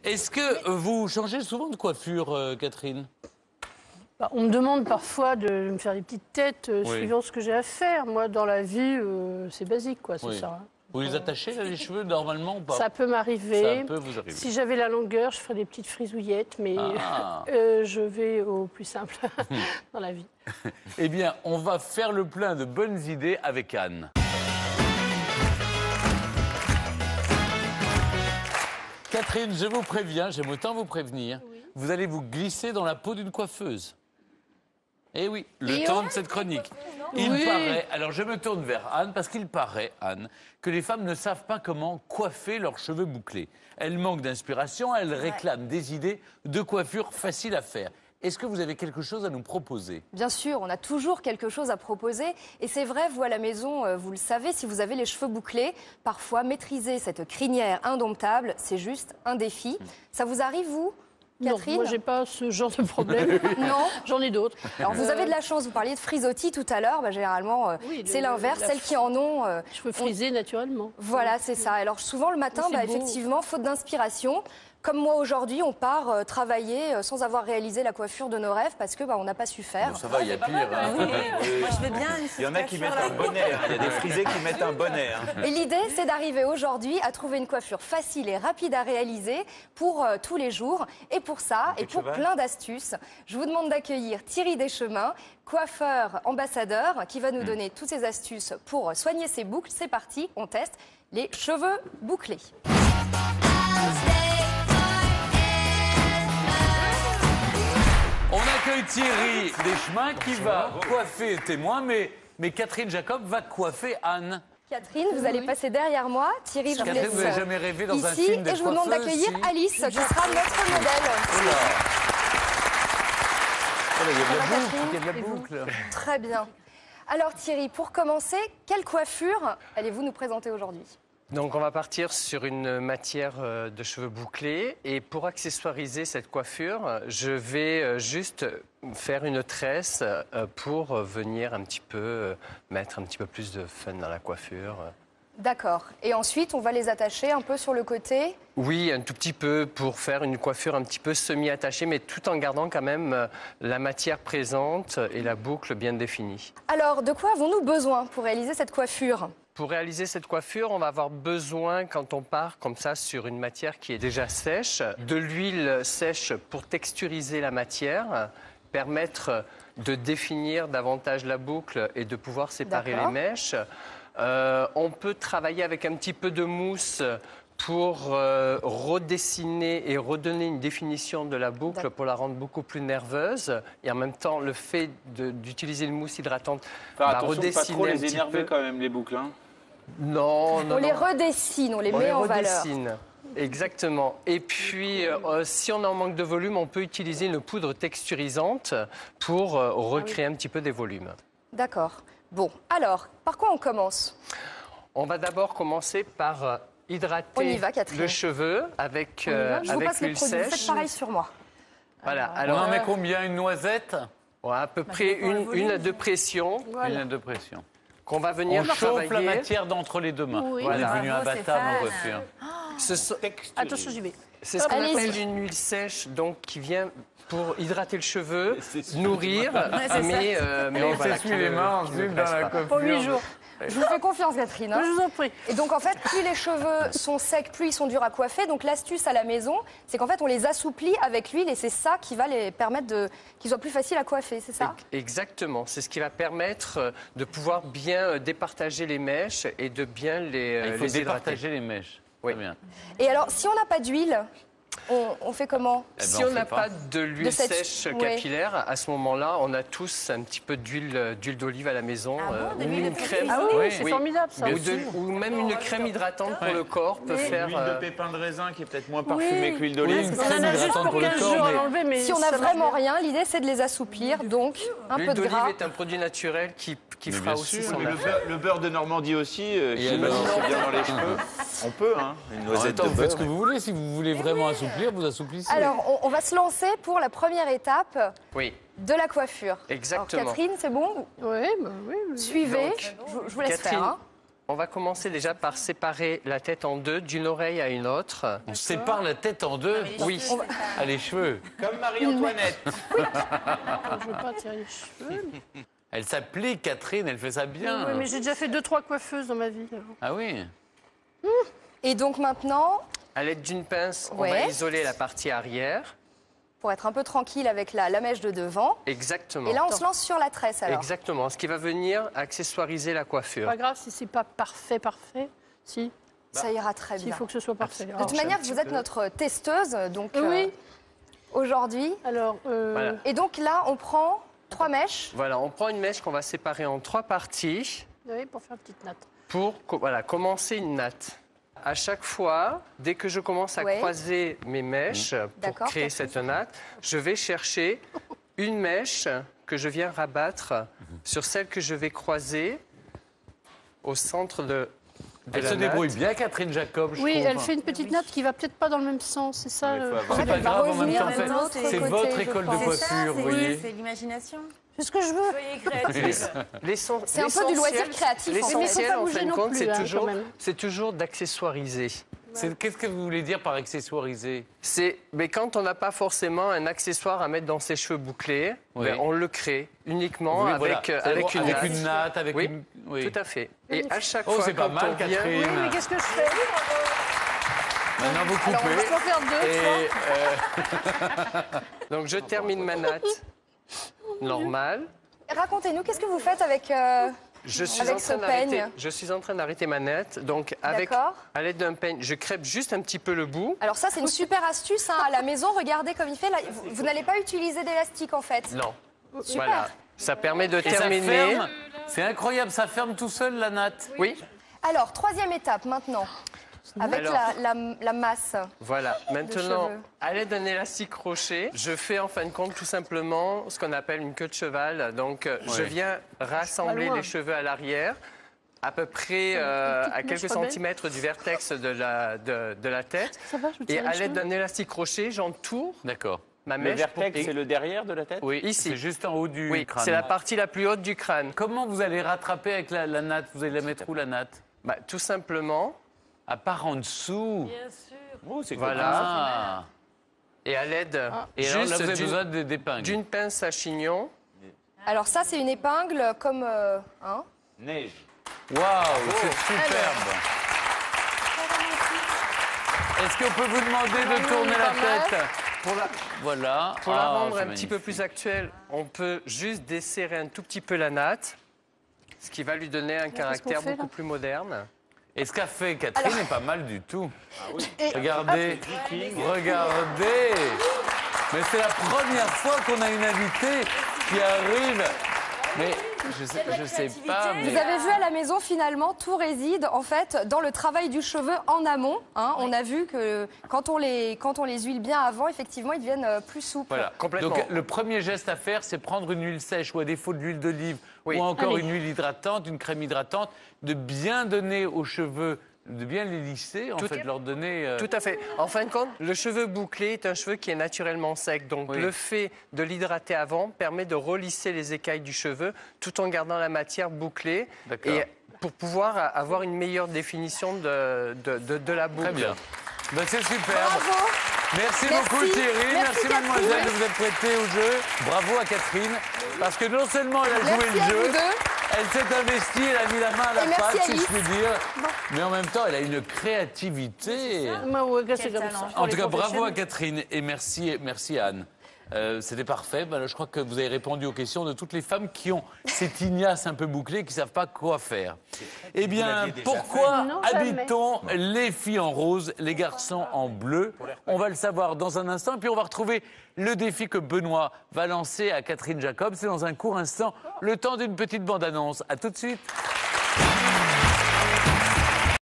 Est-ce que vous changez souvent de coiffure, Catherine? On me demande parfois de me faire des petites têtes suivant ce que j'ai à faire. Moi, dans la vie, c'est basique, quoi, c'est ça. Hein. Vous les attachez, là, les cheveux, normalement, ou pas? Ça peut m'arriver. Ça peut vous arriver. Si j'avais la longueur, je ferais des petites frisouillettes, mais je vais au plus simple dans la vie. Eh bien, on va faire le plein de bonnes idées avec Anne. Catherine, je vous préviens, j'aime autant vous prévenir, vous allez vous glisser dans la peau d'une coiffeuse. Eh oui, le temps de cette chronique. Il paraît, alors je me tourne vers Anne, parce qu'il paraît, Anne, que les femmes ne savent pas comment coiffer leurs cheveux bouclés. Elles manquent d'inspiration, elles réclament des idées de coiffure faciles à faire. Est-ce que vous avez quelque chose à nous proposer? Bien sûr, on a toujours quelque chose à proposer. Et c'est vrai, vous à la maison, vous le savez, si vous avez les cheveux bouclés, parfois maîtriser cette crinière indomptable, c'est juste un défi. Ça vous arrive, vous, Catherine? Non, moi, j'ai pas ce genre de problème. Non. J'en ai d'autres. Alors, vous avez de la chance, vous parliez de frisottis tout à l'heure. Généralement, c'est l'inverse. Celles qui en ont... cheveux frisés naturellement. Voilà, c'est ça. Alors, souvent, le matin, effectivement, faute d'inspiration... Comme moi aujourd'hui, on part travailler sans avoir réalisé la coiffure de nos rêves parce que on n'a pas su faire. Bon, ça va, il y a pire. Hein. Moi, je veux bien. Il y en a qui mettent un bonnet. Il y a des frisés qui mettent un bonnet. Et l'idée, c'est d'arriver aujourd'hui à trouver une coiffure facile et rapide à réaliser pour tous les jours. Et pour ça, et pour plein d'astuces, je vous demande d'accueillir Thierry Deschemins, coiffeur ambassadeur, qui va nous donner toutes ces astuces pour soigner ses boucles. C'est parti, on teste les cheveux bouclés. On accueille Thierry Deschemins qui va coiffer témoin, mais Catherine Jacob va coiffer Anne. Catherine, vous allez passer derrière moi. Thierry, je vous laisse vous n'avez jamais rêvé dans un ici, film de et je vous demande d'accueillir Alice, qui sera notre modèle. Il y a de la boucle. Très bien. Alors Thierry, pour commencer, quelle coiffure allez-vous nous présenter aujourd'hui ? Donc on va partir sur une matière de cheveux bouclés et pour accessoiriser cette coiffure, je vais juste faire une tresse pour venir un petit peu mettre un petit peu plus de fun dans la coiffure. D'accord. Et ensuite, on va les attacher un peu sur le côté ? Oui, un tout petit peu pour faire une coiffure un petit peu semi-attachée, mais tout en gardant quand même la matière présente et la boucle bien définie. Alors, de quoi avons-nous besoin pour réaliser cette coiffure ? Pour réaliser cette coiffure, on va avoir besoin, quand on part comme ça sur une matière qui est déjà sèche, de l'huile sèche pour texturiser la matière, permettre de définir davantage la boucle et de pouvoir séparer les mèches. On peut travailler avec un petit peu de mousse pour redessiner et redonner une définition de la boucle pour la rendre beaucoup plus nerveuse. Et en même temps, le fait d'utiliser une mousse hydratante va redessiner pas trop les un petit énerver peu. quand même, les boucles. Hein. Non. On les redessine, on les met en valeur. Exactement. Et puis, si on en manque de volume, on peut utiliser une poudre texturisante pour recréer un petit peu des volumes. D'accord. Bon, alors, par quoi on commence ? On va d'abord commencer par hydrater le cheveu avec je vous passe les l'huile produits, vous sèche. faites pareil sur moi. Voilà. Alors, on en met combien? Une noisette? À peu près une à deux pressions. Une à deux pressions. Qu'on va venir chauffe la matière d'entre les deux mains. Oui. On est devenu imbattable en coiffure. Attention, j'y vais. C'est ce qu'on appelle une huile sèche, donc qui vient pour hydrater le cheveu, nourrir, mais on s'essuie les mains ensuite dans la coiffure. Pour 8 jours. Je vous fais confiance, Catherine. Je vous en prie. Et donc, en fait, plus les cheveux sont secs, plus ils sont durs à coiffer. Donc, l'astuce à la maison, c'est qu'en fait, on les assouplit avec l'huile et c'est ça qui va les permettre qu'ils soient plus faciles à coiffer, c'est ça ? Exactement. C'est ce qui va permettre de pouvoir bien départager les mèches et de bien les Il faut les hydrater. départager les mèches. Oui. Très bien. Et alors, si on n'a pas d'huile, on fait comment ? Si on n'a pas de l'huile sèche capillaire, à ce moment-là, on a tous un petit peu d'huile d'olive à la maison, ou une crème. Ah oui, c'est formidable ça. Ou même une crème hydratante pour le corps peut faire. L'huile de pépin de raisin qui est peut-être moins parfumée que l'huile d'olive. On en a juste pour 15 jours à l'enlever, mais si on n'a vraiment rien, l'idée c'est de les assouplir, donc un peu de L'huile gras. d'olive est un produit naturel qui fera aussi son affaire. Le beurre de Normandie aussi, qui c'est bien dans les cheveux. On peut, hein. Une noisette de Vous faites ce beurre. que vous voulez. Si vous voulez vraiment assouplir, vous assouplissez. Alors, on va se lancer pour la première étape Oui, de la coiffure. exactement. Alors, Catherine, c'est bon ? Oui. Suivez, Donc, je vous laisse Catherine, faire. Hein. On va commencer déjà par séparer la tête en deux, d'une oreille à une autre. On sépare la tête en deux. Oui. Ah, les cheveux. Comme Marie-Antoinette. Je ne veux pas tirer les cheveux. Elle s'applique, Catherine, elle fait ça bien. Oui, mais j'ai déjà fait 2-3 coiffeuses dans ma vie. Ah oui. Et donc maintenant, À l'aide d'une pince, on Ouais. va isoler la partie arrière. pour être un peu tranquille avec la mèche de devant. Exactement. Et là, on se lance sur la tresse alors. Exactement. Ce qui va venir accessoiriser la C'est coiffure. pas grave si c'est pas parfait. Si, Ça ira très il bien. faut que ce soit parfait. De Alors, toute manière, vous êtes notre testeuse, donc Oui. aujourd'hui. Alors, Voilà. Et donc là, on prend 3 mèches. Voilà, on prend une mèche qu'on va séparer en 3 parties oui, pour faire une petite natte. pour commencer une natte. À chaque fois, dès que je commence à Ouais. croiser mes mèches pour D'accord, créer cette natte, je vais chercher une mèche que je viens rabattre sur celle que je vais croiser au centre de Elle la se débrouille natte. bien, Catherine Jacob, je Oui, trouve. elle fait une petite natte qui va peut-être pas dans le même sens, c'est ça. Il faut avoir- En C'est fait, pas elle va grave, en même revenir temps, de l'autre c'est côté, votre je école de pense. coiffure, vous voyez. C'est l'imagination. C'est ce que je veux. Soyez créatifs. C'est un peu du loisir créatif, en fait. Mais il faut L'essentiel, pas en bouger fin de non compte, plus, c'est hein, toujours, quand même. c'est toujours d'accessoiriser. Qu'est-ce que vous voulez dire par accessoiriser? Mais quand on n'a pas forcément un accessoire à mettre dans ses cheveux bouclés, Oui. on le crée uniquement Oui, avec, voilà. avec une natte. une natte, avec Oui, une... Oui. Tout à fait. Et à chaque Oh, fois c'est pas quand mal, on vient- Catherine. Oui, mais qu'est-ce que je fais Maintenant, vous Alors, on coupez. va en faire deux, trois. Et Donc je termine ma natte normale. Racontez-nous, qu'est-ce que vous faites avec... Je suis, Avec en ce train d'arrêter, peigne. je suis en train d'arrêter ma natte. Donc avec, D'accord. à l'aide d'un peigne, je crêpe juste un petit peu le bout. Alors ça, c'est une super astuce hein, à la maison. Regardez comme il fait. Là, vous n'allez pas utiliser d'élastique, en fait. Non. Super. Voilà. Ça permet de ça terminer. ferme. C'est incroyable, ça ferme tout seul, la natte. Oui. Alors, 3e étape, maintenant. Avec Alors. la masse. Voilà, maintenant, cheveux. à l'aide d'un élastique crochet, je fais en fin de compte tout simplement ce qu'on appelle une queue de cheval. Donc, je viens rassembler loin. les cheveux à l'arrière, à peu près à mèche quelques pas belle. centimètres du vertex de la tête. Ça va, je me Et tire à les l'aide cheveux. d'un élastique crochet, j'entoure D'accord. ma Le mèche. vertex, c'est le derrière de la tête? Oui, Ici. c'est juste en haut du Oui, crâne. c'est la partie la plus haute du crâne. Comment vous allez rattraper avec la natte? Vous allez la mettre où, la natte? Tout simplement, À part en dessous. Bien sûr. Oh, c'est Voilà. Ah. et à l'aide Et alors là, vous avez juste besoin d'épingles. d'une pince à chignon. Alors ça, c'est une épingle comme... hein. neige. Waouh, c'est superbe. Est-ce qu'on peut vous demander de tourner la pas mal. tête? Voilà. Pour la Ah, rendre c'est un petit peu magnifique. plus actuelle, on peut juste desserrer un tout petit peu la natte, ce qui va lui donner un caractère qu'on fait, beaucoup là plus moderne. Et ce qu'a fait Catherine n'est pas mal du tout. Et- Regardez, regardez. Mais c'est la première fois qu'on a une invitée qui arrive. Mais je sais pas. Vous Mais... avez vu à la maison, finalement, tout réside en fait dans le travail du cheveu en amont. Hein. On a vu que quand on les huile bien avant, effectivement, ils deviennent plus souples. Voilà. Complètement. Donc le premier geste à faire, c'est prendre une huile sèche ou à défaut de l'huile d'olive Oui. ou encore Allez. une huile hydratante, une crème hydratante, de bien donner aux cheveux, de bien les lisser, en Tout- fait, de leur donner. Tout à fait. En fin de compte, le cheveu bouclé est un cheveu qui est naturellement sec. Donc Oui. le fait de l'hydrater avant permet de relisser les écailles du cheveu tout en gardant la matière bouclée. D'accord. Et pour pouvoir avoir une meilleure définition de la boucle. Très bien. Ben, c'est superbe. Bravo. Merci, Merci. beaucoup Thierry, Merci, mademoiselle Catherine. de vous être prêtée au jeu. Bravo à Catherine, parce que non seulement elle a joué Merci le à jeu, vous deux. elle s'est investie, elle a mis la main à la Et merci, pâte, si Alice. je puis dire, mais en même temps elle a une créativité. Moi, ouais, c'est Quel comme talent. ça. En Pour tout les cas, bravo à professionnels. Catherine et merci à Anne. C'était parfait. Ben, je crois que vous avez répondu aux questions de toutes les femmes qui ont ces tignasses un peu bouclées, qui ne savent pas quoi faire. Eh bien, pourquoi Non, jamais. habite-t-on les filles en rose, les garçons en bleu? On va le savoir dans un instant. Et puis, on va retrouver le défi que Benoît va lancer à Catherine Jacob. C'est dans un court instant, le temps d'une petite bande-annonce. À tout de suite.